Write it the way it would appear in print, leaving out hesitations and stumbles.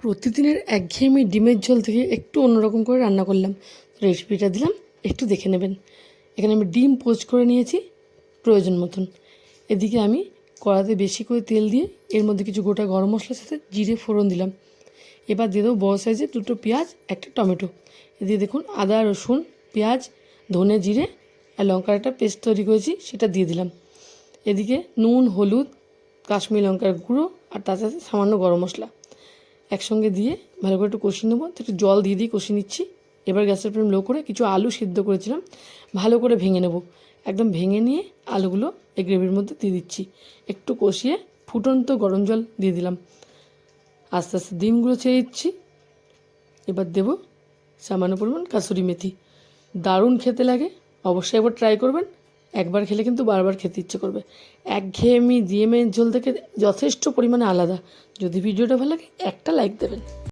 প্রতিদিনের একঘেয়েমি ডিমের ঝোল থেকে একটু অন্যরকম করে রান্না করলাম। রেসিপিটা দিলাম, একটু দেখে নেবেন। এখানে আমি ডিম পোচ করে নিয়েছি প্রয়োজন মতন। এদিকে আমি কড়াতে বেশি করে তেল দিয়ে এর মধ্যে কিছু গোটা গরম মশলার সাথে জিরে ফোড়ন দিলাম। এবার দিয়ে দেবো বড় সাইজের দুটো পেঁয়াজ, একটা টমেটো। এদিকে দেখুন আদা, রসুন, পেঁয়াজ, ধনে, জিরে আর লঙ্কার একটা পেস্ট তৈরি করেছি, সেটা দিয়ে দিলাম। এদিকে নুন, হলুদ, কাশ্মীরি লঙ্কার গুঁড়ো আর তার সাথে সামান্য গরম মশলা একসঙ্গে দিয়ে ভালো করে একটু কষিয়ে নেবো। একটু জল দিয়ে কষিয়ে নিচ্ছি। এবার গ্যাসের ফ্লেম লো করে কিছু আলু সিদ্ধ করেছিলাম ভালো করে ভেঙে নেব। একদম ভেঙে নিয়ে আলুগুলো এই গ্রেভির মধ্যে দিয়ে দিচ্ছি। একটু কষিয়ে ফুটন্ত গরম জল দিয়ে দিলাম। আস্তে আস্তে ডিমগুলো ছেড়ে দিচ্ছি। এবার দেব সামান্য পরিমাণ কাসুরি মেথি। দারুণ খেতে লাগে, অবশ্যই একবার ট্রাই করবেন। একবার খেলে কিন্তু বারবার খেতে ইচ্ছে করবে। একঘেয়েমি ডিমের ঝোল থেকে যথেষ্ট পরিমাণে আলাদা। যদি ভিডিওটা ভালো লাগে একটা লাইক দেবেন।